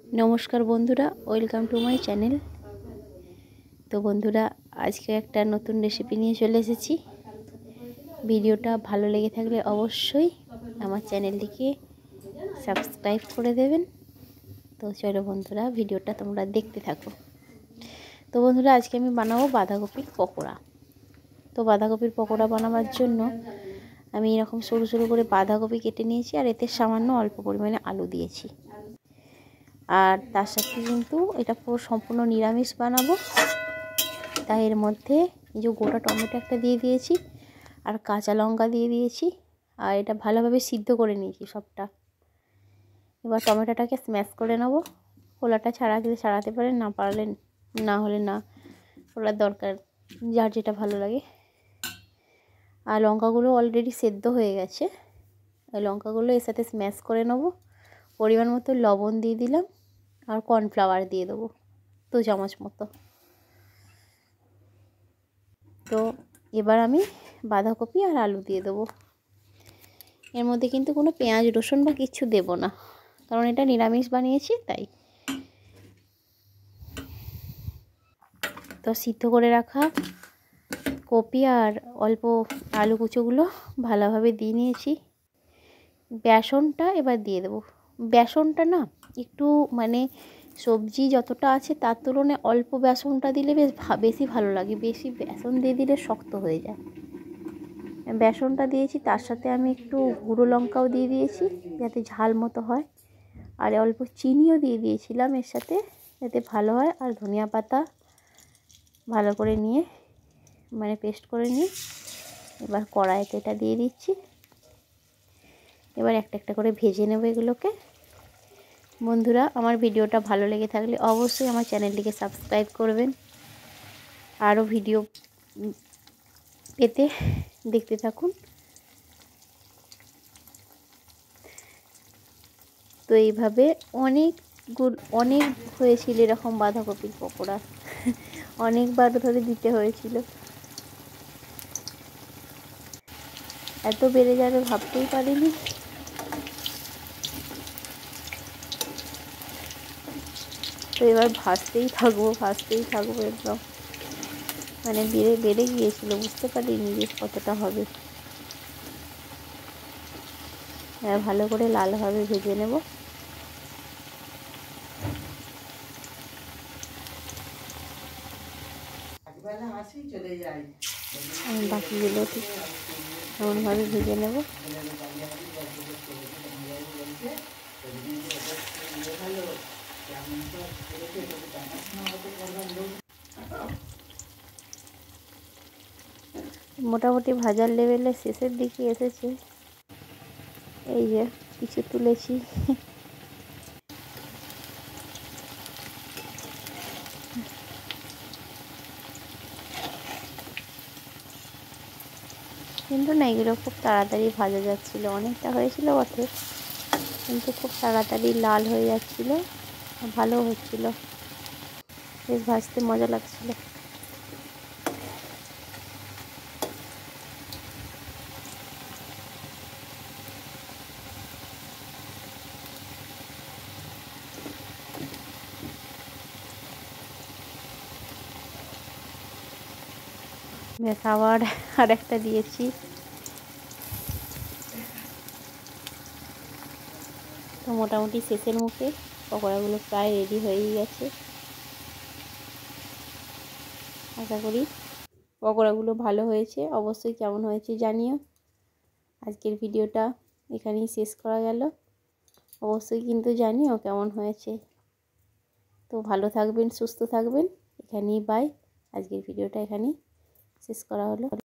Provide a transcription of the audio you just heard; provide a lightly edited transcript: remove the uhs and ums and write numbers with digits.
नमस्कार बंधुरा welcome to my channel. तो बंधुरा आज के एक नतून रेसिपि निये चले एसेछि। भिडियोटा भालो लेगे थाकले अवश्यई आमार चैनलटिके सबस्क्राइब करे देवें। तो चलो बंधुरा भिडियोटा तोमरा देखते थाको। तो बंधुरा आज के आमि बानाबो बाँधाकपिर पकोड़ा। तो बाँधाकपिर पकोड़ा बानाबार जोन्नो आमि एरकम सरु सरु करे बाँधाकपि केटे नियेछि आर एते सामान्य अल्प परिमाणे आलू दियेछि। और तार साथे किन्तु एटा पुरो सम्पूर्ण निरामिष बानाबो। ताई एर मध्य जो गोटा टमेटो एकटा दिए दिएछि और काँचा लंका दिए दिएछि और एटा भालोभाबे सिद्ध करे निয়েছি सबटा। एबार टमेटोटाके स्मैश करे नेब। खोलाटा छाड़ाते छाड़ाते पारेन, ना पारले ना होले ना, खोलार दरकार जार जेटा भालो लागे। और लंकागुलो अलरेडी सेদ্ধ हये गेछे। लंकागुलो एर साथे स्मैश करे नेब। परिमाण मतो लवण दिए दिलाम और कर्नफ्लावर दिए देबो 2 चामच मतो। तो एबार आमी बाँधाकपि और आलू दिए देबो। एर मধ্যে किन्तु कोनो पेঁয়াজ रसुन बा किच्छु देब ना, कारण एटा निरामिष बानिয়েছি ताई। तो सिद्ध करे राखा कपि और अल्प आलू कुचोगुलो भालोभाबे दिए निয়েছি। बेसनटा एबार दिए देबो। बेसनटा ना एकटू माने सब्जी जतटा आछे तार तुलनाय अल्प बेसनटा दिले बेश बेशी भालो लागे। बेशी बेसन दिए दिले शक्त हये जाय। बेसनटा दिएछि, तार साथे आमि एकटू गुঁড়ো लंकाओ दिए दिएछि जाते झाल मतो हय और अल्प चिनिओ दिए दिएछिलाम एर साथे जाते भालो हय। और धनिया पाता भालो करे निये माने पेस्ट करे निये एबार कड़ाइते एटा दिए दिচ্ছি। एबार একটা একটা করে ভেজে নেব এগুলোকে। বন্ধুরা আমার ভিডিওটা ভালো লেগে থাকলে অবশ্যই আমার চ্যানেলটিকে সাবস্ক্রাইব করবেন। আরও ভিডিও পেতে দেখতে থাকুন। তো এইভাবে অনেক হয়েছিল এরকম বাঁধাকপির পকোড়া। অনেকবার ধরে দিতে হয়েছিল। এত বেড়ে যাবে ভাবতেই পারিনি। তো এবার ভাজতেই থাকবো একদম মানে বেড়ে গিয়েছিল, বুঝতে পারিনি যে কতটা হবে। ভালো করে লালভাবে ভেজে নেব। বাকিগুলো ঠিক এমনভাবে ভেজে নেব। মোটামুটি ভাজার লেভেলে শেষের দিকে এসেছে। এই যে কিছু তুলেছি। কিন্তু না এগুলো খুব তাড়াতাড়ি ভাজা যাচ্ছিল। অনেকটা হয়েছিল বটে, কিন্তু খুব তাড়াতাড়ি লাল হয়ে যাচ্ছিল, ভালো হচ্ছিল, বেশ ভাজতে মজা লাগছিল। বেশ আবার আরেকটা দিয়েছি। তো মোটামুটি শেষের মুখে পকোড়াগুলো প্রায় রেডি হয়েই গেছে। আশা করি পকোড়াগুলো ভালো হয়েছে। অবশ্যই কেমন হয়েছে জানিও। আজকের ভিডিওটা এখানেই শেষ করা গেল। অবশ্যই কিন্তু জানিও কেমন হয়েছে। তো ভালো থাকবেন, সুস্থ থাকবেন। এখানেই বাই। আজকের ভিডিওটা এখানেই শেষ করা হলো।